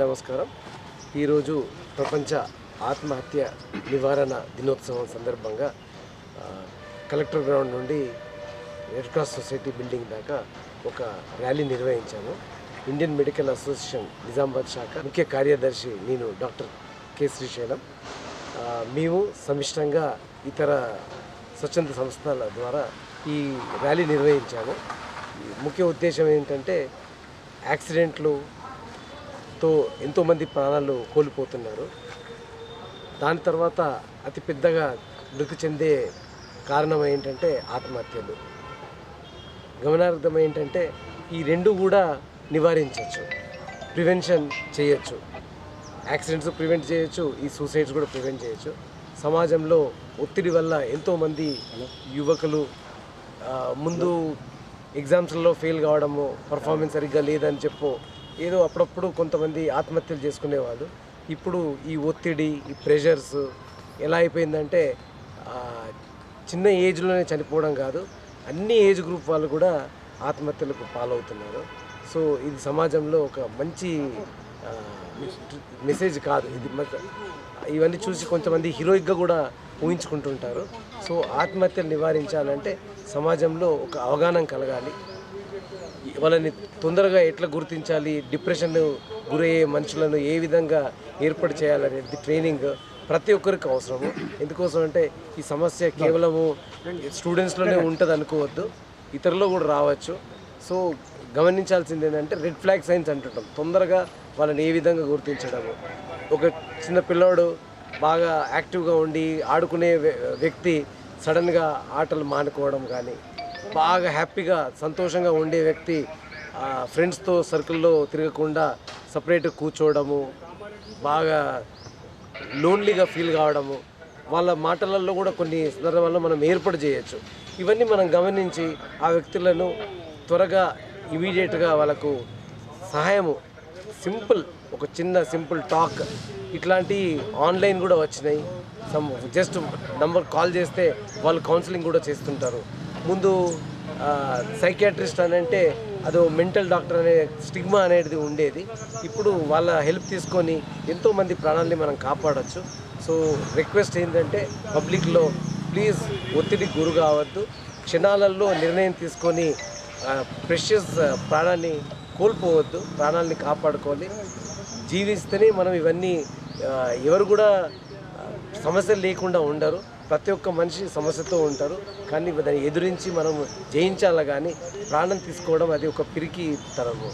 నమస్కారం. ఈరోజు ప్రపంచ ఆత్మహత్య నివారణ దినోత్సవం సందర్భంగా కలెక్టర్ గ్రౌండ్ నుండి రెడ్ క్రాస్ సొసైటీ బిల్డింగ్ దాకా ఒక ర్యాలీ నిర్వహించాము. ఇండియన్ మెడికల్ అసోసియేషన్ నిజామాబాద్ శాఖ ముఖ్య కార్యదర్శి నేను డాక్టర్ కె శ్రీశైలం. మేము సమిష్టంగా ఇతర స్వచ్ఛంద సంస్థల ద్వారా ఈ ర్యాలీ నిర్వహించాము. ముఖ్య ఉద్దేశం ఏంటంటే యాక్సిడెంట్లతో ఎంతోమంది ప్రాణాలు కోల్పోతున్నారు. దాని తర్వాత అతి పెద్దగా మృతి చెందే కారణం ఏంటంటే ఆత్మహత్యలు. గమనార్థం ఏంటంటే ఈ రెండు కూడా నివారించవచ్చు, ప్రివెన్షన్ చేయొచ్చు. యాక్సిడెంట్స్ ప్రివెంట్ చేయొచ్చు, ఈ సూసైడ్స్ కూడా ప్రివెంట్ చేయొచ్చు. సమాజంలో ఒత్తిడి వల్ల ఎంతోమంది యువకులు ముందు ఎగ్జామ్స్లో ఫెయిల్ కావడము, పర్ఫార్మెన్స్ సరిగ్గా లేదని చెప్పు ఏదో అప్పుడప్పుడు కొంతమంది ఆత్మహత్యలు చేసుకునేవాళ్ళు. ఇప్పుడు ఈ ఒత్తిడి, ఈ ప్రెషర్స్ ఎలా అయిపోయిందంటే చిన్న ఏజ్లోనే చనిపోవడం కాదు, అన్ని ఏజ్ గ్రూప్ వాళ్ళు కూడా ఆత్మహత్యలకు పాలవుతున్నారు. సో ఇది సమాజంలో ఒక మంచి మెసేజ్ కాదు. ఇది ఇవన్నీ చూసి కొంతమంది హీరోయిక్గా కూడా ఊహించుకుంటుంటారు. సో ఆత్మహత్యలు నివారించాలంటే సమాజంలో ఒక అవగాహన కలగాలి. వాళ్ళని తొందరగా ఎట్లా గుర్తించాలి, డిప్రెషన్ గురయ్యే మనుషులను ఏ విధంగా ఏర్పాటు చేయాలనేది ట్రైనింగ్ ప్రతి ఒక్కరికి అవసరము. ఎందుకోసం అంటే ఈ సమస్య కేవలము స్టూడెంట్స్లోనే ఉంటుంది అనుకోవద్దు, ఇతరుల్లో కూడా రావచ్చు. సో గమనించాల్సింది ఏంటంటే రెడ్ ఫ్లాగ్ సైన్స్ అంటుంటాం. తొందరగా వాళ్ళని ఏ విధంగా గుర్తించడము. ఒక చిన్న పిల్లోడు బాగా యాక్టివ్గా ఉండి ఆడుకునే వ్యక్తి సడన్గా ఆటలు మానుకోవడం కానీ, బాగా హ్యాపీగా సంతోషంగా ఉండే వ్యక్తి ఫ్రెండ్స్తో సర్కిల్లో తిరగకుండా సపరేట్గా కూర్చోవడము, బాగా లోన్లీగా ఫీల్ కావడము, వాళ్ళ మాటలలో కూడా కొన్ని సందర్భాల్లో మనం ఏర్పాటు చేయొచ్చు. ఇవన్నీ మనం గమనించి ఆ వ్యక్తులను త్వరగా ఇమీడియట్గా వాళ్ళకు సహాయము, ఒక చిన్న సింపుల్ టాక్, ఇట్లాంటి ఆన్లైన్ కూడా వచ్చినాయి. జస్ట్ నంబర్ కాల్ చేస్తే వాళ్ళు కౌన్సిలింగ్ కూడా చేస్తుంటారు. ముందు సైకియాట్రిస్ట్ అని అంటే అదో మెంటల్ డాక్టర్ అనే స్టిగ్మా అనేది ఉండేది. ఇప్పుడు వాళ్ళ హెల్ప్ తీసుకొని ఎంతోమంది ప్రాణాలని మనం కాపాడవచ్చు. సో రిక్వెస్ట్ ఏంటంటే పబ్లిక్లో ప్లీజ్ ఒత్తిడికి గురి కావద్దు. క్షణాలలో నిర్ణయం తీసుకొని ప్రెషియస్ ప్రాణాన్ని కోల్పోవద్దు, ప్రాణాలని కాపాడుకోవాలి. జీవిస్తేనే మనం ఇవన్నీ ఎవరు కూడా సమస్యలు లేకుండా ఉండరు. ప్రతి ఒక్క మనిషి సమస్యతో ఉంటారు, కానీ దాన్ని ఎదురించి మనం జయించాలి. కానీ ప్రాణం తీసుకోవడం అది ఒక పిరికి తరము.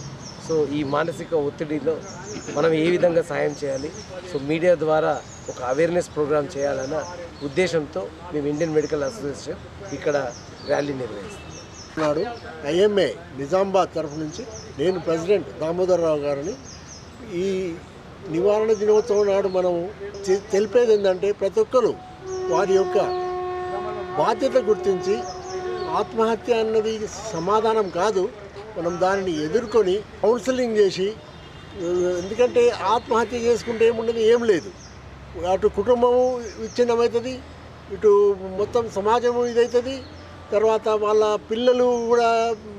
సో ఈ మానసిక ఒత్తిడిలో మనం ఏ విధంగా సాయం చేయాలి, సో మీడియా ద్వారా ఒక అవేర్నెస్ ప్రోగ్రామ్ చేయాలన్న ఉద్దేశంతో మేము ఇండియన్ మెడికల్ అసోసియేషన్ ఇక్కడ ర్యాలీ నిర్వహిస్తాం. ఐఎంఏ నిజామాబాద్ తరఫు నుంచి నేను ప్రెసిడెంట్ దామోదరరావు గారిని. ఈ నివారణ దినోత్సవం నాడు మనం తెలిపేది ఏంటంటే ప్రతి ఒక్కరు వారి యొక్క బాధ్యత గుర్తించి ఆత్మహత్య అన్నది సమాధానం కాదు, మనం దానిని ఎదుర్కొని కౌన్సిలింగ్ చేసి, ఎందుకంటే ఆత్మహత్య చేసుకుంటే ఏముండదు, ఏం లేదు. అటు కుటుంబము విచ్ఛిన్నమవుతుంది, ఇటు మొత్తం సమాజము ఇదవుతుంది. తర్వాత వాళ్ళ పిల్లలు కూడా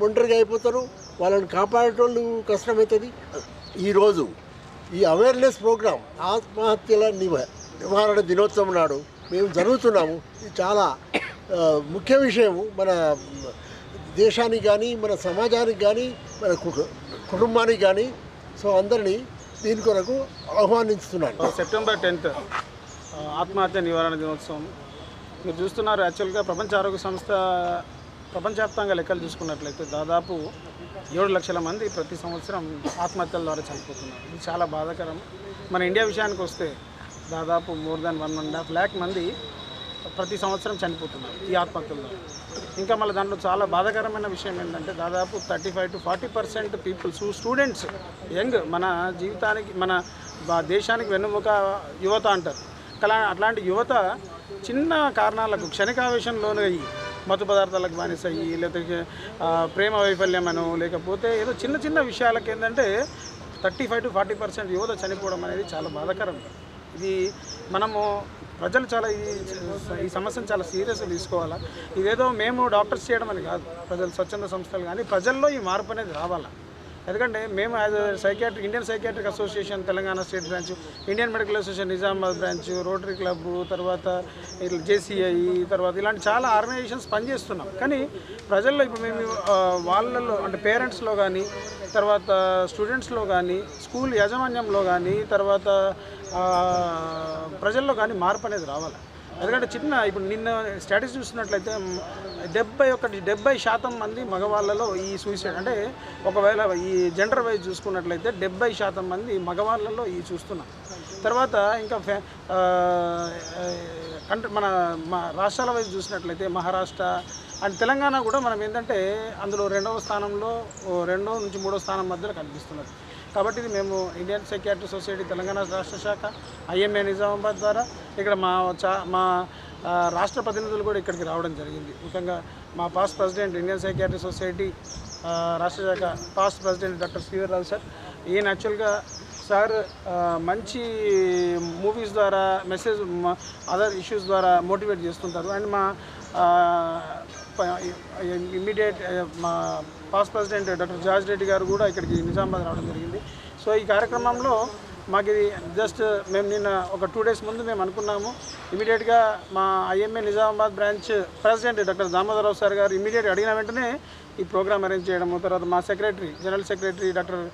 ఒంటరిగా అయిపోతారు, వాళ్ళని కాపాడేటోళ్ళు కష్టమవుతుంది. ఈరోజు ఈ అవేర్నెస్ ప్రోగ్రాం ఆత్మహత్యల నివారణ దినోత్సవం నాడు మేము జరుగుతున్నాము. ఇది చాలా ముఖ్య విషయము మన దేశానికి కానీ, మన సమాజానికి కానీ, మన కుటుంబానికి కానీ. సో అందరినీ దీని కొరకు ఆహ్వానిస్తున్నాను. సెప్టెంబర్ 10th ఆత్మహత్య నివారణ దినోత్సవం మీరు చూస్తున్నారు. యాక్చువల్గా ప్రపంచ ఆరోగ్య సంస్థ ప్రపంచవ్యాప్తంగా లెక్కలు చూసుకున్నట్లయితే దాదాపు 7 లక్షల మంది ప్రతి సంవత్సరం ఆత్మహత్యల ద్వారా చనిపోతున్నారు. ఇది చాలా బాధాకరం. మన ఇండియా విషయానికి వస్తే దాదాపు మోర్ దాన్ 1.5 lakh మంది ప్రతి సంవత్సరం చనిపోతున్నారు ఈ ఆత్మహత్యల ద్వారా. ఇంకా మళ్ళీ దాంట్లో చాలా బాధాకరమైన విషయం ఏంటంటే దాదాపు 35 to 40% పీపుల్స్ స్టూడెంట్స్ యంగ్, మన జీవితానికి మన దేశానికి వెన్నుముక యువత అంటారు. అట్లాంటి యువత చిన్న కారణాలకు క్షణికావేశంలోనే అయ్యి మత్తు పదార్థాలకు బానిసయ్యి, లేకపోతే ప్రేమ వైఫల్యమనో, లేకపోతే ఏదో చిన్న చిన్న విషయాలకు ఏంటంటే 35 to 40% యువత చనిపోవడం అనేది చాలా బాధాకరం. ఇది మనము ప్రజలు చాలా ఈ సమస్యను చాలా సీరియస్గా తీసుకోవాలా. ఇదేదో మేము డాక్టర్స్ చేయడం అని కాదు, ప్రజలు స్వచ్ఛంద సంస్థలు కానీ ప్రజల్లో ఈ మార్పు అనేది రావాలా. ఎందుకంటే మేము as psychiatric Indian psychiatric association Telangana state branch, Indian medical association Nizamabad branch, rotary club, తర్వాత ఇట్లా జేసీఐ, తర్వాత ఇలాంటి చాలా ఆర్గనైజేషన్స్ పనిచేస్తున్నాం. కానీ ప్రజల్లో ఇప్పుడు మేము వాళ్ళల్లో అంటే పేరెంట్స్లో కానీ, తర్వాత స్టూడెంట్స్లో కానీ, స్కూల్ యాజమాన్యంలో కానీ, తర్వాత ప్రజల్లో కానీ మార్పు అనేది రావాలి. ఎందుకంటే ఇప్పుడు నిన్న స్టాటిస్ చూసినట్లయితే 70% మంది మగవాళ్ళలో ఈ సూసైడ్, అంటే ఒకవేళ ఈ జెండర్ వైజ్ చూసుకున్నట్లయితే 70% మంది మగవాళ్ళలో ఈ చూస్తున్నాం. తర్వాత ఇంకా మన రాష్ట్రాల వైజ్ చూసినట్లయితే మహారాష్ట్ర అండ్ తెలంగాణ కూడా మనం ఏంటంటే అందులో 2వ స్థానంలో 2 నుంచి 3వ స్థానం మధ్యలో కనిపిస్తున్నారు. కాబట్టి ఇది మేము ఇండియన్ సైకియాట్రిక్ సొసైటీ తెలంగాణ రాష్ట్ర శాఖ ఐఎంఏ నిజామాబాద్ ద్వారా ఇక్కడ మా రాష్ట్ర ప్రతినిధులు కూడా ఇక్కడికి రావడం జరిగింది. ముఖ్యంగా మా past president Indian psychiatric society రాష్ట్ర శాఖ past president doctor Sridhar Rao sir. ఈయన యాక్చువల్గా సార్ మంచి మూవీస్ ద్వారా మెసేజ్ అదర్ ఇష్యూస్ ద్వారా మోటివేట్ చేస్తుంటారు. అండ్ మా ఇమ్మీడియట్ మా past president doctor George Reddy గారు కూడా ఇక్కడికి నిజామాబాద్ రావడం జరిగింది. సో ఈ కార్యక్రమంలో మాకు ఇది జస్ట్ మేము నిన్న ఒక 2 days ముందు మేము అనుకున్నాము. ఇమీడియట్గా మా IMA Nizamabad branch president doctor Damodara Rao sir గారు ఇమీడియట్ అడిగిన వెంటనే ఈ ప్రోగ్రామ్ అరేంజ్ చేయడము. తర్వాత మా general secretary doctor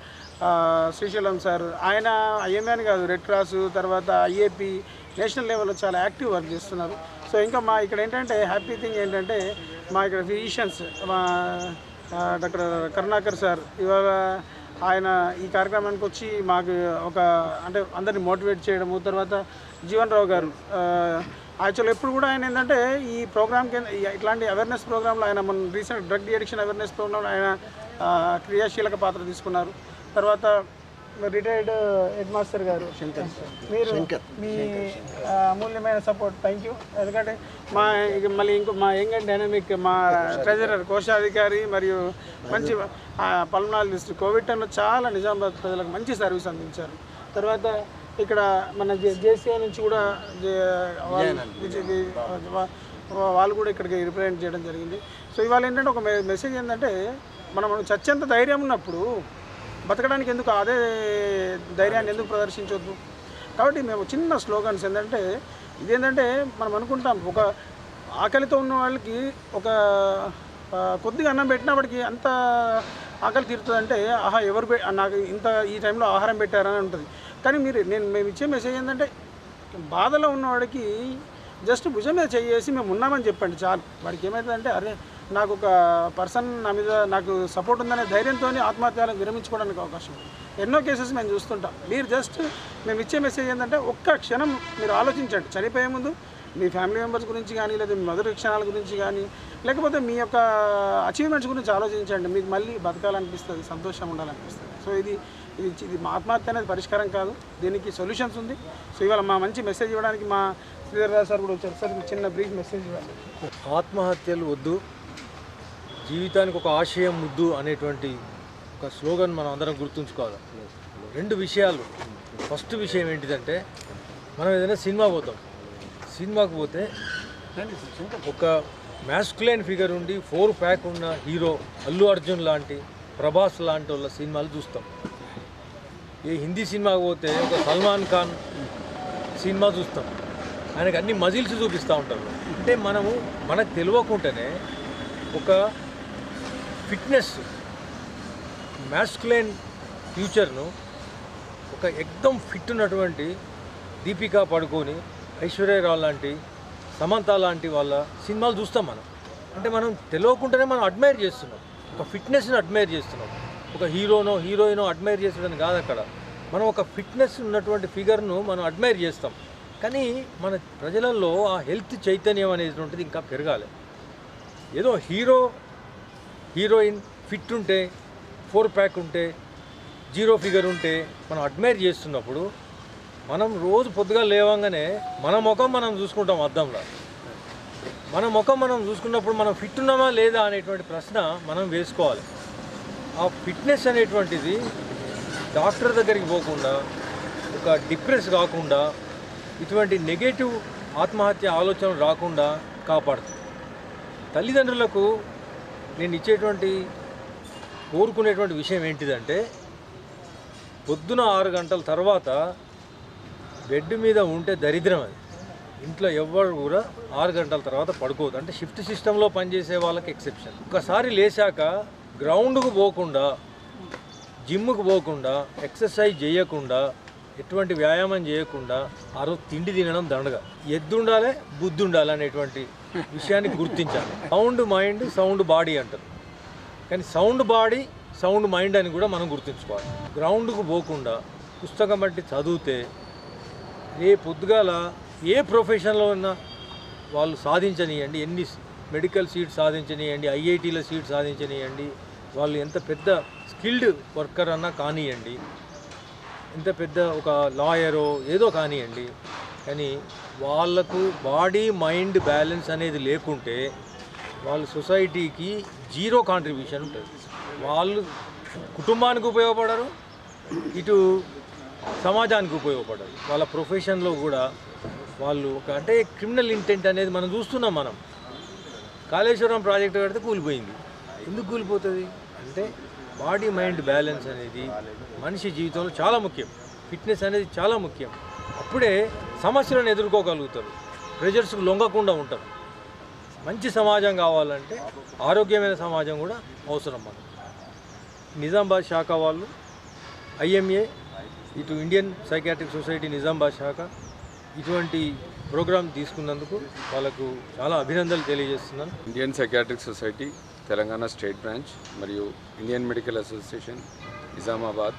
Srisailam sir, ఆయన ఐఎంఏ అని కాదు, రెడ్ క్రాస్, తర్వాత ఐఏపీ, నేషనల్ లెవెల్లో చాలా యాక్టివ్ వర్క్ చేస్తున్నారు. సో ఇంకా మా ఇక్కడ ఏంటంటే హ్యాపీ థింగ్ ఏంటంటే మా ఇక్కడ ఫిజిషియన్స్ మా డాక్టర్ కరుణాకర్ సార్ ఇవాళ ఆయన ఈ కార్యక్రమానికి వచ్చి మాకు అంటే అందరినీ మోటివేట్ చేయడము. తర్వాత జీవన్ రావు గారు యాక్చువల్ ఎప్పుడు కూడా ఆయన ఏంటంటే ఈ ప్రోగ్రామ్కి ఇట్లాంటి అవేర్నెస్ ప్రోగ్రాంలో ఆయన మన రీసెంట్ డ్రగ్ అడిక్షన్ అవేర్నెస్ ప్రోగ్రాంలో ఆయన క్రియాశీలక పాత్ర తీసుకున్నారు. తర్వాత రిటైర్డ్ హెడ్ మాస్టర్ గారు మీరు మీ అమూల్యమైన సపోర్ట్, థ్యాంక్ యూ. ఎందుకంటే మళ్ళీ మా యంగ్ అండ్ డైనమిక్ మా ట్రెజరర్ కోశాధికారి మరియు మంచి పల్మనాల్ డిస్ట్రిక్ట్ కోవిడ్ టైంలో చాలా నిజామాబాద్ ప్రజలకు మంచి సర్వీస్ అందించారు. తర్వాత ఇక్కడ మన జేసీఐ నుంచి కూడా వాళ్ళు కూడా ఇక్కడికి రిప్రజెంట్ చేయడం జరిగింది. సో ఇవాళ ఏంటంటే ఒక మెసేజ్ ఏంటంటే మనం చచ్చేంత ధైర్యం ఉన్నప్పుడు బతకడానికి ఎందుకు అదే ధైర్యాన్ని ఎందుకు ప్రదర్శించవద్దు. కాబట్టి మేము చిన్న స్లోగన్స్ ఏంటంటే ఇదేంటంటే మనం అనుకుంటాం ఒక ఆకలితో ఉన్న వాళ్ళకి ఒక కొద్దిగా అన్నం పెట్టినప్పటికీ అంత ఆకలి తీరుతుందంటే ఆహా ఎవరు నాకు ఇంత ఈ టైంలో ఆహారం పెట్టారని ఉంటుంది. కానీ మేము ఇచ్చే మెసేజ్ ఏంటంటే బాధలో ఉన్నవాడికి జస్ట్ భుజం మీద చేసి మేము ఉన్నామని చెప్పండి చాలు. వాడికి ఏమవుతుందంటే అరే నాకు ఒక పర్సన్ నా మీద నాకు సపోర్ట్ ఉందనే ధైర్యంతో ఆత్మహత్యలకు విరమించుకోవడానికి అవకాశం ఉంది. ఎన్నో కేసెస్ మేము చూస్తుంటాం. మీరు జస్ట్ మేము ఇచ్చే మెసేజ్ ఏంటంటే ఒక్క క్షణం మీరు ఆలోచించండి. చనిపోయే ముందు మీ ఫ్యామిలీ మెంబర్స్ గురించి కానీ, లేదా మీ మొదటి క్షణాల గురించి కానీ, లేకపోతే మీ యొక్క అచీవ్మెంట్స్ గురించి ఆలోచించండి. మీకు మళ్ళీ బతకాలనిపిస్తుంది, సంతోషం ఉండాలనిపిస్తుంది. సో ఇది ఆత్మహత్య అనేది పరిష్కారం కాదు, దీనికి సొల్యూషన్స్ ఉంది. సో ఇవాళ మా మంచి మెసేజ్ ఇవ్వడానికి మా శ్రీధర్రావు సార్ కూడా వచ్చారు. సార్ చిన్న బ్రీఫ్ మెసేజ్ ఇవ్వాలి. ఆత్మహత్యలు వద్దు, జీవితానికి ఒక ఆశయం ముద్దు అనేటువంటి ఒక స్లోగన్ మనం అందరం గుర్తుంచుకోవాలి. 2 విషయాలు. ఫస్ట్ విషయం ఏంటిదంటే మనం ఏదైనా సినిమాకు పోతే ఒక మ్యాస్కులైన్ ఫిగర్ ఉండి 4 ప్యాక్ ఉన్న హీరో అల్లు అర్జున్ లాంటి, ప్రభాస్ లాంటి వాళ్ళ సినిమాలు చూస్తాం. ఏ హిందీ సినిమాకు పోతే ఒక సల్మాన్ ఖాన్ సినిమా చూస్తాం. ఆయనకు అన్ని మజిల్స్ చూపిస్తూ ఉంటారు. అంటే మనకు తెలియకుండానే ఒక ఫిట్నెస్ మ్యాస్కులైన్ ఫ్యూచర్ను ఒక ఎక్దమ్ ఫిట్ ఉన్నటువంటి దీపికా పడుకోని, ఐశ్వర్యరావు లాంటి, సమంత లాంటి వాళ్ళ సినిమాలు చూస్తాం మనం. అంటే మనం తెలియకుండానే మనం అడ్మైర్ చేస్తున్నాం, ఒక ఫిట్నెస్ని అడ్మైర్ చేస్తున్నాం. ఒక హీరోయినో అడ్మైర్ చేసడం కాదు. అక్కడ మనం ఒక ఫిట్నెస్ ఉన్నటువంటి ఫిగర్ను మనం అడ్మైర్ చేస్తాం. కానీ మన ప్రజలలో ఆ హెల్త్ చైతన్యం అనేటువంటిది ఇంకా పెరగాలి. ఏదో హీరోయిన్ ఫిట్ ఉంటే, 4 ప్యాక్ ఉంటే, 0 ఫిగర్ ఉంటే మనం అడ్మైర్ చేస్తున్నప్పుడు మనం రోజు పొద్దుగా లేవంగానే మన ముఖం మనం చూసుకుంటాం అద్దంలో. మన ముఖం మనం చూసుకున్నప్పుడు మనం ఫిట్ ఉన్నామా లేదా అనేటువంటి ప్రశ్న మనం వేసుకోవాలి. ఆ ఫిట్నెస్ అనేటువంటిది డాక్టర్ దగ్గరికి పోకుండా, ఒక డిప్రెస్ కాకుండా, ఇటువంటి నెగటివ్ ఆత్మహత్య ఆలోచనలు రాకుండా కాపాడుతుంది. తల్లిదండ్రులకు నేను ఇచ్చేటువంటి కోరుకునేటువంటి విషయం ఏంటిదంటే పొద్దున 6 గంటల తర్వాత బెడ్ మీద ఉంటే దరిద్రం అది. ఇంట్లో ఎవ్వరు కూడా 6 గంటల తర్వాత పడుకోవద్దు. అంటే షిఫ్ట్ సిస్టంలో పనిచేసే వాళ్ళకి ఎక్సెప్షన్. ఒకసారి లేచాక గ్రౌండ్కు పోకుండా, జిమ్కు పోకుండా, ఎక్సర్సైజ్ చేయకుండా, ఎటువంటి వ్యాయామం చేయకుండా ఆ రోజు తిండి తినడం దండగా. ఎద్దు ఉండాలి, బుద్ధి ఉండాలి అనేటువంటి విషయాన్ని గుర్తించాలి. సౌండ్ మైండ్, సౌండ్ బాడీ అంటారు. కానీ సౌండ్ బాడీ, సౌండ్ మైండ్ అని కూడా మనం గుర్తుంచుకోవాలి. గ్రౌండ్కు పోకుండా పుస్తకం బట్టి చదివితే పొద్దుగాల ఏ ప్రొఫెషన్లో ఉన్నా వాళ్ళు సాధించనియండి, ఎన్ని మెడికల్ సీట్ సాధించనియండి, ఐఐటీల సీట్ సాధించనియండి, వాళ్ళు ఎంత పెద్ద స్కిల్డ్ వర్కర్ అన్నా కానివ్వండి, ఎంత పెద్ద ఒక లాయరో ఏదో కానివ్వండి, కానీ వాళ్ళకు బాడీ మైండ్ బ్యాలెన్స్ అనేది లేకుంటే వాళ్ళు సొసైటీకి జీరో కాంట్రిబ్యూషన్ ఉంటుంది. వాళ్ళు కుటుంబానికి ఉపయోగపడరు, ఇటు సమాజానికి ఉపయోగపడరు. వాళ్ళ ప్రొఫెషన్లో కూడా వాళ్ళు అంటే క్రిమినల్ ఇంటెంట్ అనేది మనం చూస్తున్నాం. మనం కాళేశ్వరం ప్రాజెక్టు కడితే కూలిపోయింది. ఎందుకు కూలిపోతుంది అంటే బాడీ మైండ్ బ్యాలెన్స్ అనేది మనిషి జీవితంలో చాలా ముఖ్యం. ఫిట్నెస్ అనేది చాలా ముఖ్యం. అప్పుడే సమస్యలను ఎదుర్కోగలుగుతారు, ప్రెజర్స్కు లొంగకుండా ఉంటారు. మంచి సమాజం కావాలంటే ఆరోగ్యమైన సమాజం కూడా అవసరం. మనం నిజామాబాద్ శాఖ వాళ్ళు, ఐఎంఏ, ఇటు ఇండియన్ సైకాట్రిక్ సొసైటీ నిజామాబాద్ శాఖ ఇటువంటి ప్రోగ్రాం తీసుకున్నందుకు వాళ్ళకు చాలా అభినందనలు తెలియజేస్తున్నాను. Indian psychiatric society Telangana state branch మరియు Indian medical association Nizamabad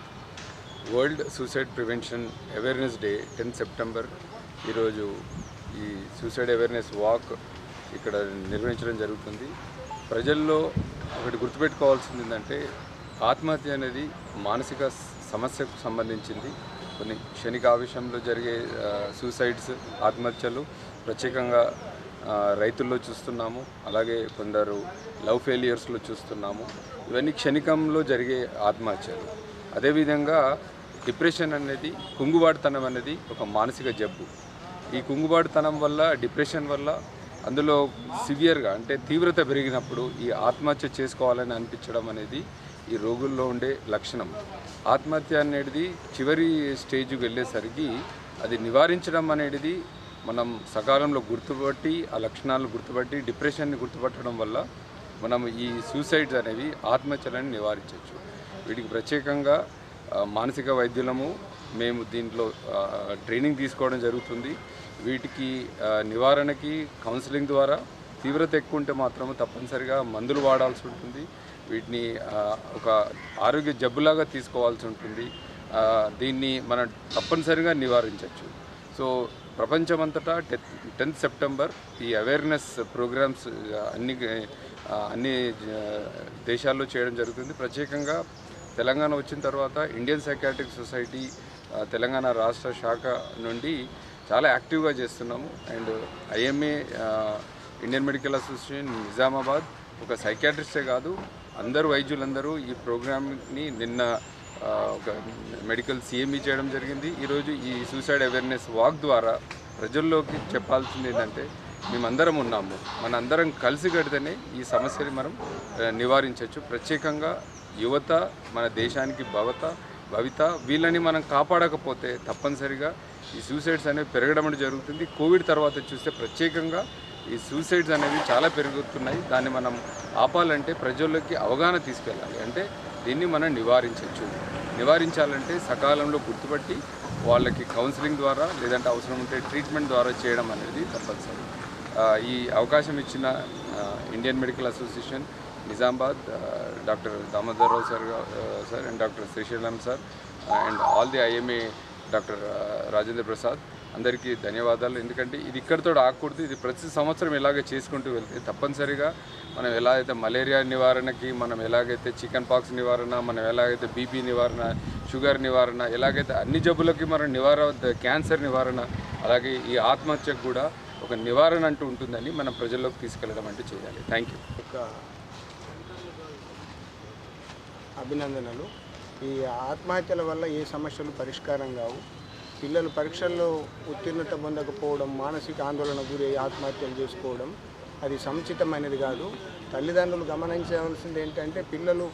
world suicide prevention awareness day 10 September ఈరోజు ఈ సూసైడ్ అవేర్నెస్ వాక్ ఇక్కడ నిర్వహించడం జరుగుతుంది. ప్రజల్లో ఒకటి గుర్తుపెట్టుకోవాల్సింది ఏంటంటే ఆత్మహత్య అనేది మానసిక సమస్యకు సంబంధించింది. కొన్ని క్షణిక ఆవేశంలో జరిగే సూసైడ్స్, ఆత్మహత్యలు ప్రత్యేకంగా రైతుల్లో చూస్తున్నాము. అలాగే కొందరు లవ్ ఫెయిలియర్స్లో చూస్తున్నాము. ఇవన్నీ క్షణికంలో జరిగే ఆత్మహత్యలు. అదేవిధంగా డిప్రెషన్ అనేది, కుంగుబాటుతనం అనేది ఒక మానసిక జబ్బు. ఈ కుంగుబాటుతనం వల్ల, డిప్రెషన్ వల్ల అందులో సివియర్గా అంటే తీవ్రత పెరిగినప్పుడు ఈ ఆత్మహత్య చేసుకోవాలని అనిపించడం అనేది ఈ రోగుల్లో ఉండే లక్షణం. ఆత్మహత్య అనేది చివరి స్టేజ్కి వెళ్ళేసరికి అది నివారించడం అనేది మనం సకాలంలో గుర్తుపట్టి, ఆ లక్షణాలను గుర్తుపట్టి, డిప్రెషన్ని గుర్తుపట్టడం వల్ల మనం ఈ సూసైడ్స్ అనేవి, ఆత్మహత్యలను నివారించవచ్చు. వీటికి ప్రత్యేకంగా మానసిక వైద్యులము మేము దీంట్లో ట్రైనింగ్ తీసుకోవడం జరుగుతుంది. వీటికి నివారణకి కౌన్సిలింగ్ ద్వారా, తీవ్రత ఎక్కువ ఉంటే మాత్రం తప్పనిసరిగా మందులు వాడాల్సి ఉంటుంది. వీటిని ఒక ఆరోగ్య జబ్బులాగా తీసుకోవాల్సి ఉంటుంది. దీన్ని మనం తప్పనిసరిగా నివారించవచ్చు. సో ప్రపంచమంతటా 10 సెప్టెంబర్ ఈ అవేర్నెస్ ప్రోగ్రామ్స్ అన్ని దేశాల్లో చేయడం జరుగుతుంది. ప్రత్యేకంగా తెలంగాణ వచ్చిన తర్వాత ఇండియన్ సైకాట్రిక్ సొసైటీ తెలంగాణ రాష్ట్ర శాఖ నుండి చాలా యాక్టివ్గా చేస్తున్నాము. And IMA, Indian medical association Nizamabad ఒక సైకాట్రిస్టే కాదు, అందరూ వైద్యులందరూ ఈ ప్రోగ్రామ్ని నిన్న ఒక మెడికల్ సిఎంఈ చేయడం జరిగింది. ఈరోజు ఈ సూసైడ్ అవేర్నెస్ వాక్ ద్వారా ప్రజల్లోకి చెప్పాల్సింది ఏంటంటే మేమందరం ఉన్నాము, మనందరం కలిసి కడితేనే ఈ సమస్యని మనం నివారించవచ్చు. ప్రత్యేకంగా యువత, మన దేశానికి భవిత వీళ్ళని మనం కాపాడకపోతే తప్పనిసరిగా ఈ సూసైడ్స్ అనేవి పెరగడం జరుగుతుంది. కోవిడ్ తర్వాత చూస్తే ప్రత్యేకంగా ఈ సూసైడ్స్ అనేవి చాలా పెరుగుతున్నాయి. దాన్ని మనం ఆపాలంటే ప్రజల్లోకి అవగాహన తీసుకెళ్ళాలి. అంటే దీన్ని మనం నివారించాలంటే సకాలంలో గుర్తుపట్టి వాళ్ళకి కౌన్సిలింగ్ ద్వారా, లేదంటే అవసరం ఉంటే ట్రీట్మెంట్ ద్వారా చేయడం అనేది తప్పనిసరి. ఈ అవకాశం ఇచ్చిన Indian medical association Nizamabad, doctor Damodara Rao sir and doctor Srisailam sir and all the IMA doctor Rajendra Prasad అందరికీ ధన్యవాదాలు. ఎందుకంటే ఇది ఇక్కడితో ఆగకూడదు. ఇది ప్రతి సంవత్సరం ఇలాగే చేసుకుంటూ వెళ్తే తప్పనిసరిగా మనం ఎలా అయితే మలేరియా నివారణకి, మనం ఎలాగైతే చికెన్ పాక్స్ నివారణ, మనం ఎలాగైతే బీపీ నివారణ, షుగర్ నివారణ, ఎలాగైతే అన్ని జబ్బులకి మనం క్యాన్సర్ నివారణ, అలాగే ఈ ఆత్మహత్యకు కూడా ఒక నివారణ అంటూ ఉంటుందని మనం ప్రజల్లోకి తీసుకెళ్ళడం అంటే చేయాలి. Thank you. అభినందనలు. ఈ ఆత్మహత్యల వల్ల ఏ సమస్యలు పరిష్కారం కావు. పిల్లలు పరీక్షల్లో ఉత్తీర్ణత పొందకపోవడం, మానసిక ఆందోళన గురి ఆత్మహత్యలు చేసుకోవడం అది సముచితమైనది కాదు. తల్లిదండ్రులు గమనించవలసింది ఏంటంటే పిల్లలు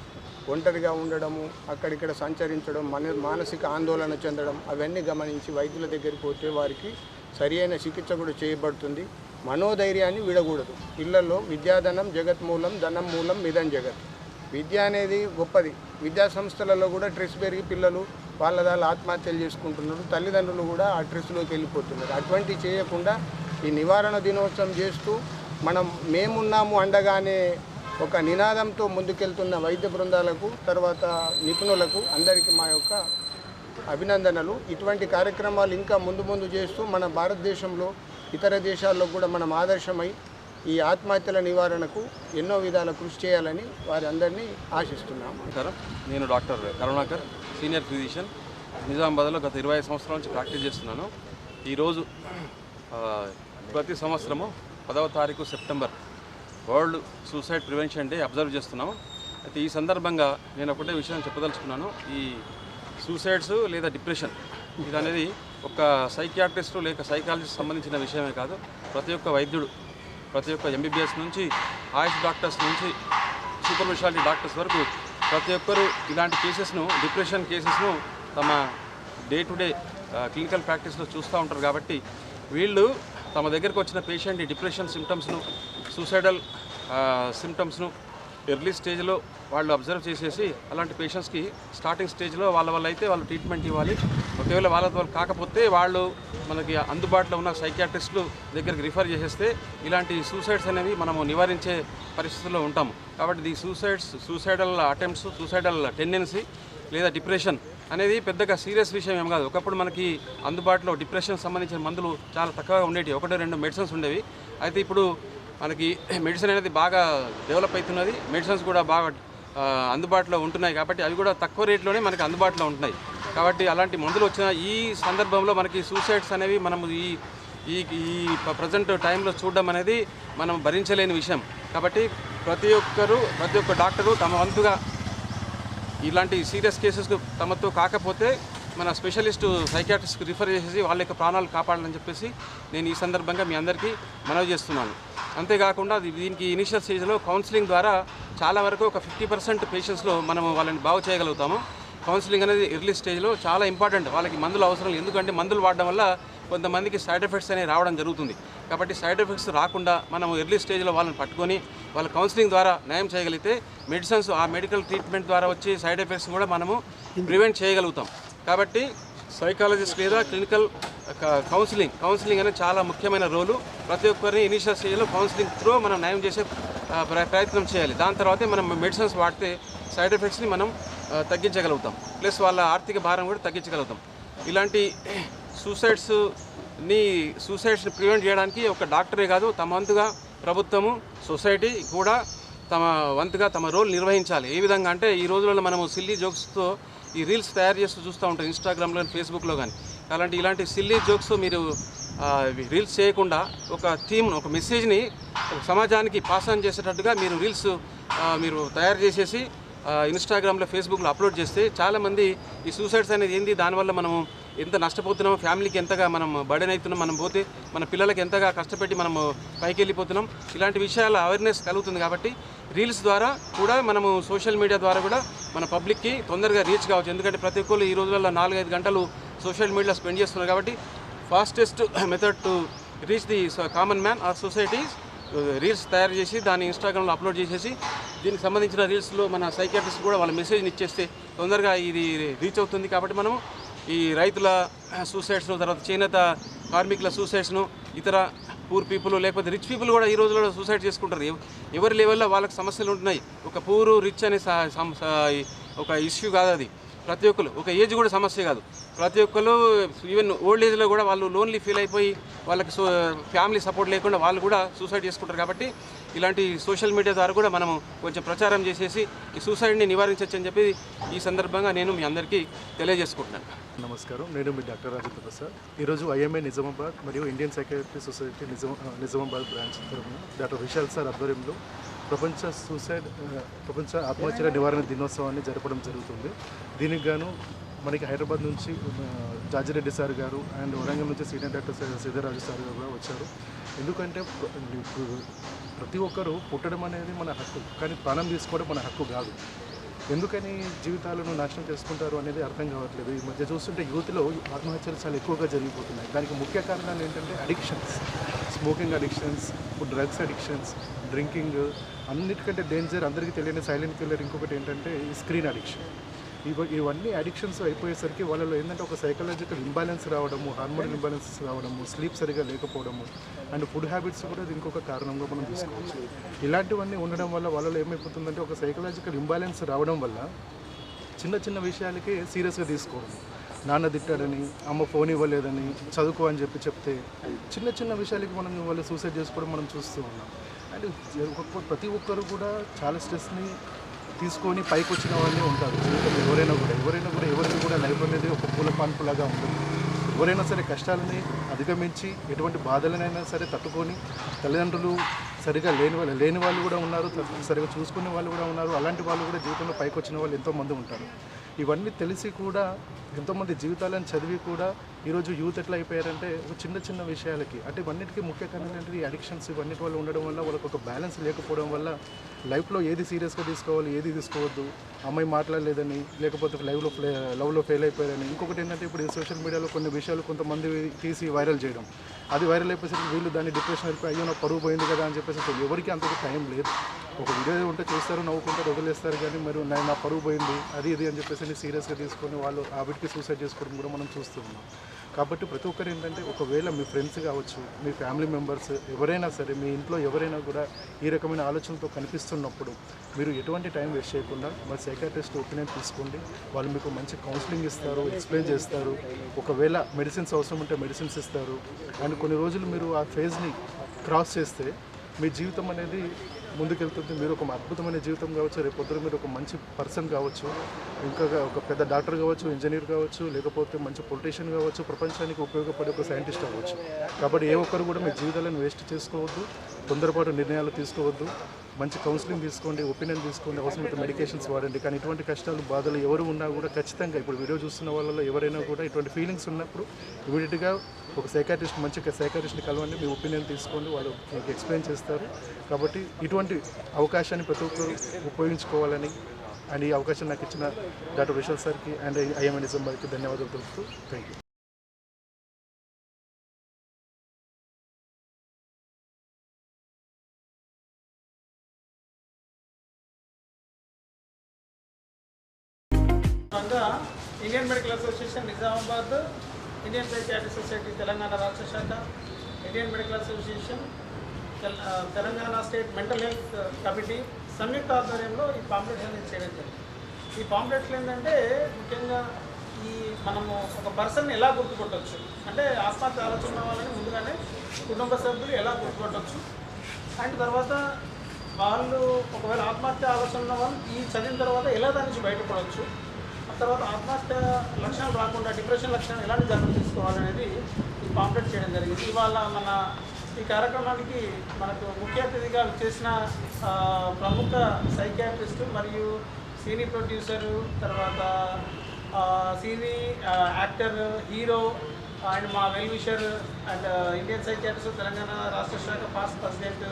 ఒంటరిగా ఉండడము, అక్కడిక్కడ సంచరించడం, మానసిక ఆందోళన చెందడం అవన్నీ గమనించి వైద్యుల దగ్గరికి పోతే వారికి సరి అయిన చికిత్స కూడా చేయబడుతుంది. మనోధైర్యాన్ని విడకూడదు. పిల్లల్లో విద్యాధనం జగత్మూలం, ధనం మూలం మిదం జగత్. విద్య అనేది గొప్పది. విద్యా సంస్థలలో కూడా స్ట్రెస్ పెరిగి పిల్లలు వాళ్ళ ఆత్మహత్యలు చేసుకుంటున్నారు. తల్లిదండ్రులు కూడా ఆ స్ట్రెస్లోకి వెళ్ళిపోతున్నారు. అటువంటి చేయకుండా ఈ నివారణ దినోత్సవం చేస్తూ మేమున్నాము అండగానే ఒక నినాదంతో ముందుకెళ్తున్న వైద్య బృందాలకు, తర్వాత నిపుణులకు అందరికీ మా యొక్క అభినందనలు. ఇటువంటి కార్యక్రమాలు ఇంకా ముందు చేస్తూ మన భారతదేశంలో ఇతర దేశాల్లో కూడా మనం ఆదర్శమై ఈ ఆత్మహత్యల నివారణకు ఎన్నో విధాల కృషి చేయాలని వారి అందరినీ ఆశిస్తున్నాం. నేను డాక్టర్ కరుణాకర్, సీనియర్ ఫిజిషియన్, నిజామాబాద్లో గత 25 సంవత్సరాల నుంచి ప్రాక్టీస్ చేస్తున్నాను. ఈరోజు ప్రతి సంవత్సరము 10వ తారీఖు September world suicide prevention day observe చేస్తున్నాము. అయితే ఈ సందర్భంగా నేను ఒకటే విషయం చెప్పదలుచుకున్నాను. ఈ సూసైడ్స్ లేదా డిప్రెషన్ ఇది అనేది ఒక సైకియాట్రిస్టు లేక సైకాలజిస్ట్ సంబంధించిన విషయమే కాదు. ప్రతి ఒక్క వైద్యుడు, ప్రతి ఒక్క ఎంబీబీఎస్ నుంచి ఆయుష్ డాక్టర్స్ నుంచి సూపర్ స్పెషాలిటీ డాక్టర్స్ వరకు ప్రతి ఒక్కరు ఇలాంటి కేసెస్ను, డిప్రెషన్ కేసెస్ను తమ డే టు డే క్లినికల్ ప్రాక్టీస్లో చూస్తూ ఉంటారు. కాబట్టి వీళ్ళు తమ దగ్గరకు వచ్చిన పేషెంట్ ఈ డిప్రెషన్ సిమ్టమ్స్ను, సూసైడల్ సిమ్టమ్స్ను ఎర్లీ స్టేజ్లో వాళ్ళు అబ్జర్వ్ చేసేసి అలాంటి పేషెంట్స్కి స్టార్టింగ్ స్టేజ్లో వాళ్ళ అయితే వాళ్ళు ట్రీట్మెంట్ ఇవ్వాలి. ఒకవేళ వాళ్ళ కాకపోతే వాళ్ళు మనకి అందుబాటులో ఉన్న సైకియాట్రిస్టులు దగ్గరికి రిఫర్ చేసేస్తే ఇలాంటి సూసైడ్స్ అనేవి మనము నివారించే పరిస్థితుల్లో ఉంటాము. కాబట్టి ఈ సూసైడల్ అటెంప్ట్స్, సూసైడల్ టెండెన్సీ లేదా డిప్రెషన్ అనేది పెద్దగా సీరియస్ విషయం ఏం కాదు. ఒకప్పుడు మనకి అందుబాటులో డిప్రెషన్ సంబంధించిన మందులు చాలా తక్కువగా ఉండేవి. 1-2 మెడిసిన్స్ ఉండేవి. అయితే ఇప్పుడు మనకి మెడిసిన్ అనేది బాగా డెవలప్ అవుతున్నది. మెడిసిన్స్ కూడా బాగా అందుబాటులో ఉంటున్నాయి. కాబట్టి అవి కూడా తక్కువ రేట్లోనే మనకి అందుబాటులో ఉంటున్నాయి. కాబట్టి అలాంటి మందులు వచ్చిన ఈ సందర్భంలో మనకి సూసైడ్స్ అనేవి మనము ఈ ప్రజెంట్ టైంలో చూడడం అనేది మనం భరించలేని విషయం. కాబట్టి ప్రతి ఒక్క డాక్టరు తమ వంతుగా ఇలాంటి సీరియస్ కేసెస్కు తమతో కాకపోతే మన స్పెషలిస్టు సైకియాట్రిస్ట్కి రిఫర్ చేసేసి వాళ్ళ యొక్క ప్రాణాలు కాపాడాలని చెప్పేసి నేను ఈ సందర్భంగా మీ అందరికీ మనవి చేస్తున్నాను. అంతేకాకుండా దీనికి ఇనిషియల్ స్టేజ్లో కౌన్సిలింగ్ ద్వారా చాలా వరకు ఒక 50% పేషెంట్స్లో మనం వాళ్ళని బాగు చేయగలుగుతాము. కౌన్సిలింగ్ అనేది ఎర్లీ స్టేజ్లో చాలా ఇంపార్టెంట్. వాళ్ళకి మందులు అవసరం, ఎందుకంటే మందులు వాడడం వల్ల కొంతమందికి సైడ్ ఎఫెక్ట్స్ అనేవి రావడం జరుగుతుంది. కాబట్టి సైడ్ ఎఫెక్ట్స్ రాకుండా మనం ఎర్లీ స్టేజ్లో వాళ్ళని పట్టుకొని వాళ్ళ కౌన్సిలింగ్ ద్వారా న్యాయం చేయగలిగితే మెడిసిన్స్, ఆ మెడికల్ ట్రీట్మెంట్ ద్వారా వచ్చే సైడ్ ఎఫెక్ట్స్ కూడా మనము ప్రివెంట్ చేయగలుగుతాం. కాబట్టి సైకాలజిస్ట్ లేదా క్లినికల్ కౌన్సిలింగ్ అనేది చాలా ముఖ్యమైన రోలు. ప్రతి ఒక్కరిని ఇనిషియల్ స్టేజ్లో కౌన్సిలింగ్ త్రూ మనం న్యాయం చేసే ప్రయత్నం చేయాలి. దాని తర్వాతే మనం మెడిసిన్స్ వాడితే సైడ్ ఎఫెక్ట్స్ని మనం తగ్గించగలుగుతాం, ప్లస్ వాళ్ళ ఆర్థిక భారం కూడా తగ్గించగలుగుతాం. ఇలాంటి సూసైడ్స్ని ప్రివెంట్ చేయడానికి ఒక డాక్టరే కాదు, తమ వంతుగా ప్రభుత్వము, సొసైటీ కూడా తమ వంతుగా తమ రోల్ నిర్వహించాలి. ఏ విధంగా అంటే ఈ రోజులలో మనము సిల్లీ జోక్స్తో ఈ రీల్స్ తయారు చేస్తూ చూస్తూ ఉంటాం ఇన్స్టాగ్రామ్లో కానీ ఫేస్బుక్లో కానీ. ఇలాంటి సిల్లీ జోక్స్తో మీరు రీల్స్ చేయకుండా ఒక థీమ్ను, ఒక మెసేజ్ని సమాజానికి పాస్ ఆన్ చేసేటట్టుగా మీరు రీల్స్ మీరు తయారు చేసేసి ఇన్స్టాగ్రామ్లో, ఫేస్బుక్లో అప్లోడ్ చేస్తే చాలామంది ఈ సూసైడ్స్ అనేది ఏంది, దానివల్ల మనము ఎంత నష్టపోతున్నామో, ఫ్యామిలీకి ఎంతగా మనం బర్డెన్ అవుతున్నాం, మనం పోతే మన పిల్లలకి ఎంతగా కష్టపెట్టి మనము పైకి వెళ్ళిపోతున్నాం, ఇలాంటి విషయాల అవేర్నెస్ కలుగుతుంది. కాబట్టి రీల్స్ ద్వారా కూడా మనము సోషల్ మీడియా ద్వారా కూడా మన పబ్లిక్కి తొందరగా రీచ్ కావచ్చు. ఎందుకంటే ప్రతి ఒక్కరు ఈ రోజుల్లో 4-5 గంటలు సోషల్ మీడియాలో స్పెండ్ చేస్తున్నారు. కాబట్టి fastest method to reach the common man or societies reels తయారు చేసి దాన్ని ఇన్స్టాగ్రామ్లో అప్లోడ్ చేసేసి దీనికి సంబంధించిన రీల్స్లో మన సైకియాట్రిస్ట్ కూడా వాళ్ళ మెసేజ్ని ఇచ్చేస్తే తొందరగా ఇది రీచ్ అవుతుంది. కాబట్టి మనము ఈ రైతుల సూసైడ్స్ను, తర్వాత చేనేత కార్మికుల సూసైడ్స్ను, ఇతర పూర్ పీపుల్ లేకపోతే రిచ్ పీపుల్ కూడా ఈ రోజుల్లో సూసైడ్ చేసుకుంటారు. ఎవరి లెవెల్లో వాళ్ళకి సమస్యలు ఉంటున్నాయి. ఒక పూరు రిచ్ అనే ఒక ఇష్యూ కాదు అది. ప్రతి ఒక్కరు, ఒక ఏజ్ కూడా సమస్య కాదు. ప్రతి ఒక్కరు ఈవెన్ ఓల్డ్ ఏజ్లో కూడా వాళ్ళు లోన్లీ ఫీల్ అయిపోయి వాళ్ళకి ఫ్యామిలీ సపోర్ట్ లేకుండా వాళ్ళు కూడా సూసైడ్ చేసుకుంటారు. కాబట్టి ఇలాంటి సోషల్ మీడియా ద్వారా కూడా మనము కొంచెం ప్రచారం చేసేసి ఈ సూసైడ్ని నివారించవచ్చు అని చెప్పి ఈ సందర్భంగా నేను మీ అందరికీ తెలియజేసుకుంటున్నాను. నమస్కారం, నేను మీ డాక్టర్ రాజేంద్ర ప్రసాద్. ఈరోజు ఐఎంఏ నిజామాబాద్ మరియు Indian psychiatric society Nizamabad branch తరఫున డాక్టర్ విశాల్ సార్ ఆధ్వర్యంలో ప్రపంచ ఆత్మహత్యల నివారణ దినోత్సవాన్ని జరపడం జరుగుతుంది. దీనికి గాను మనకి హైదరాబాద్ నుంచి జాజిరెడ్డి సార్ గారు అండ్ వరంగల్ నుంచి సీనియర్ డాక్టర్ సిద్ధరాజు సార్ గారు కూడా వచ్చారు. ఎందుకంటే ప్రతి ఒక్కరూ పుట్టడం అనేది మన హక్కు, కానీ ప్రాణం తీసుకోవడం మన హక్కు కాదు. ఎందుకని జీవితాలను నాశనం చేసుకుంటారు అనేది అర్థం కావట్లేదు. ఈ మధ్య చూస్తుంటే యూత్లో ఆత్మహత్యలు చాలా ఎక్కువగా జరిగిపోతున్నాయి. దానికి ముఖ్య కారణాలు ఏంటంటే addictions, smoking addictions, drugs addictions, drinking. అన్నిటికంటే డేంజర్ అందరికీ తెలియని సైలెంట్ కిల్లర్ ఇంకొకటి ఏంటంటే ఈ స్క్రీన్ అడిక్షన్. ఇవన్నీ అడిక్షన్స్ అయిపోయేసరికి వాళ్ళలో ఏంటంటే ఒక సైకలాజికల్ ఇంబ్యాలెన్స్ రావడము, హార్మోనల్ ఇంబ్యాలెన్సెస్ రావడము, స్లీప్ సరిగా లేకపోవడము, అండ్ ఫుడ్ హ్యాబిట్స్ కూడా ఇది ఇంకొక కారణంగా మనం తీసుకోవచ్చు. ఇలాంటివన్నీ ఉండడం వల్ల వాళ్ళలో ఏమైపోతుందంటే ఒక సైకలాజికల్ ఇంబ్యాలెన్స్ రావడం వల్ల చిన్న చిన్న విషయాలకే సీరియస్గా తీసుకోవడం. నాన్న తిట్టాడని, అమ్మ ఫోన్ ఇవ్వలేదని, చదువుకో అని చెప్తే చిన్న చిన్న విషయాలకి మనం వాళ్ళు సూసైడ్ చేసుకోవడం మనం చూస్తూ ఉన్నాం. అండ్ ప్రతి ఒక్కరు కూడా చాలా స్ట్రెస్ని తీసుకొని పైకి వచ్చిన వాళ్ళే ఉంటారు. జీవితంలో ఎవరైనా కూడా ఎవరికి కూడా లైఫ్ అనేది ఒక పూల పాన్పులాగా ఉంటుంది. ఎవరైనా సరే కష్టాలని అధిగమించి ఎటువంటి బాధలనైనా సరే తట్టుకొని, తల్లిదండ్రులు సరిగా లేని వాళ్ళు కూడా ఉన్నారు, సరిగా చూసుకునే వాళ్ళు కూడా ఉన్నారు. అలాంటి వాళ్ళు కూడా జీవితంలో పైకి వచ్చిన వాళ్ళు ఎంతోమంది ఉంటారు. ఇవన్నీ తెలిసి కూడా ఎంతోమంది జీవితాలను చదివి కూడా ఈరోజు యూత్ ఎట్లా అయిపోయారంటే చిన్న చిన్న విషయాలకి, అంటే ఇవన్నిటికీ ముఖ్య కారణం ఏంటంటే ఈ అడిక్షన్స్ ఇవన్నిటి వల్ల ఉండడం వల్ల వాళ్ళకి ఒక బ్యాలెన్స్ లేకపోవడం వల్ల లైఫ్లో ఏది సీరియస్గా తీసుకోవాలి, ఏది తీసుకోవద్దు, అమ్మాయి మాట్లాడలేదని, లేకపోతే లవ్లో ఫెయిల్ అయిపోయారని. ఇంకొకటి ఏంటంటే ఇప్పుడు సోషల్ మీడియాలో కొన్ని విషయాలు కొంతమంది తీసి వైరల్ చేయడం, అది వైరల్ అయిపోయేసరికి వీళ్ళు దాన్ని డిప్రెషన్ అయిపోయి అయ్యో నా పరువు పోయింది కదా అని చెప్పేసి ఎవరికి అంతకు టైం లేదు. ఒక వీడియో ఉంటే చూస్తారు, నవ్వుకుంటారు, వదిలేస్తారు. కానీ మరి నా పరువు పోయింది అది ఇది అని చెప్పేసి సీరియస్గా తీసుకొని వాళ్ళు ఆ వీటికి సూసైడ్ చేసుకోవడం కూడా మనం చూస్తూ ఉన్నాం. కాబట్టి ప్రతి ఒక్కరు ఏంటంటే ఒకవేళ మీ ఫ్రెండ్స్ కావచ్చు, మీ ఫ్యామిలీ మెంబర్స్ ఎవరైనా సరే, మీ ఇంట్లో ఎవరైనా కూడా ఈ రకమైన ఆలోచనలతో కనిపిస్తున్నప్పుడు మీరు ఎటువంటి టైం వేస్ట్ చేయకుండా మరి సైకాట్రిస్ట్ ఒపీనియన్ తీసుకోండి. వాళ్ళు మీకు మంచి కౌన్సిలింగ్ ఇస్తారు, ఎక్స్ప్లెయిన్ చేస్తారు. ఒకవేళ మెడిసిన్స్ అవసరం ఉంటే మెడిసిన్స్ ఇస్తారు. అండ్ కొన్ని రోజులు మీరు ఆ ఫేజ్ని క్రాస్ చేస్తే మీ జీవితం అనేది ముందుకెళ్తుంది. మీరు ఒక అద్భుతమైన జీవితం కావచ్చు, రేపు పొద్దున మీరు ఒక మంచి పర్సన్ కావచ్చు, ఇంకా ఒక పెద్ద డాక్టర్ కావచ్చు, ఇంజనీర్ కావచ్చు, లేకపోతే మంచి పొలిటీషియన్ కావచ్చు, ప్రపంచానికి ఉపయోగపడే ఒక సైంటిస్ట్ అవ్వచ్చు. కాబట్టి ఏ ఒక్కరు కూడా మీ జీవితాలను వేస్ట్ చేసుకోవద్దు, తొందరపాటు నిర్ణయాలు తీసుకోవద్దు. మంచి కౌన్సిలింగ్ తీసుకోండి, ఒపీనియన్ తీసుకోండి, అవసరమైతే మెడికేషన్స్ వాడండి. కానీ ఇటువంటి కష్టాలు బాధలు ఎవరు ఉన్నా కూడా ఖచ్చితంగా ఇప్పుడు వీడియో చూస్తున్న వాళ్ళలో ఎవరైనా కూడా ఇటువంటి ఫీలింగ్స్ ఉన్నప్పుడు ఇమీడియట్గా ఒక మంచి సైకాట్రిస్ట్ని కలవండి, మీ ఒపీనియన్ తీసుకోండి, వాళ్ళు మీకు ఎక్స్ప్లెయిన్ చేస్తారు. కాబట్టి ఇటువంటి అవకాశాన్ని ప్రతి ఒక్కరు ఉపయోగించుకోవాలని అండ్ ఈ అవకాశం నాకు ఇచ్చిన డాక్టర్ విశాల్ సార్కి అండ్ ఐఎంఏ నిజామాబాద్కి ధన్యవాదాలు తెలుపుతూ thank you. Indian medical association Nizamabad, Indian psychiatric society Telangana రాష్ట్ర శాఖ, Indian medical association, Telangana state mental health committee సంయుక్త ఆధ్వర్యంలో ఈ పాంప్లెట్స్ అనేది చేయడం జరిగింది. ఈ పాంప్లెట్స్లో ఏంటంటే ముఖ్యంగా మనము ఒక పర్సన్ని ఎలా గుర్తుపట్టవచ్చు అంటే ఆత్మహత్య ఆలోచన ఉన్న వాళ్ళని ముందుగానే కుటుంబ సభ్యులు ఎలా గుర్తుపట్టవచ్చు, అండ్ తర్వాత వాళ్ళు ఒకవేళ ఆత్మహత్య ఆలోచన ఉన్న వాళ్ళు ఈ చదివిన తర్వాత ఎలా దాని నుంచి బయటపడవచ్చు, తర్వాత ఆత్మహత్య లక్షణాలు రాకుండా డిప్రెషన్ లక్షణాలు ఎలాంటి జాగ్రత్తలు తీసుకోవాలనేది ఈ పాంప్లెట్ చేయడం జరిగింది. ఇవాళ ఈ కార్యక్రమానికి మనకు ముఖ్య అతిథిగా చేసిన ప్రముఖ సైకియాట్రిస్టు మరియు సినీ ప్రొడ్యూసరు, తర్వాత సినీ యాక్టర్, హీరో అండ్ మా well wisher and Indian psychiatrist Telangana రాష్ట్ర శాఖ పాస్ట్ ప్రెసిడెంట్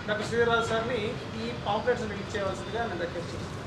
డాక్టర్ శ్రీధర్ సార్ని ఈ పాంప్లెట్స్ రిలీజ్ చేయవలసిందిగా నేను రిక్వెస్ట్ చేస్తున్నాను.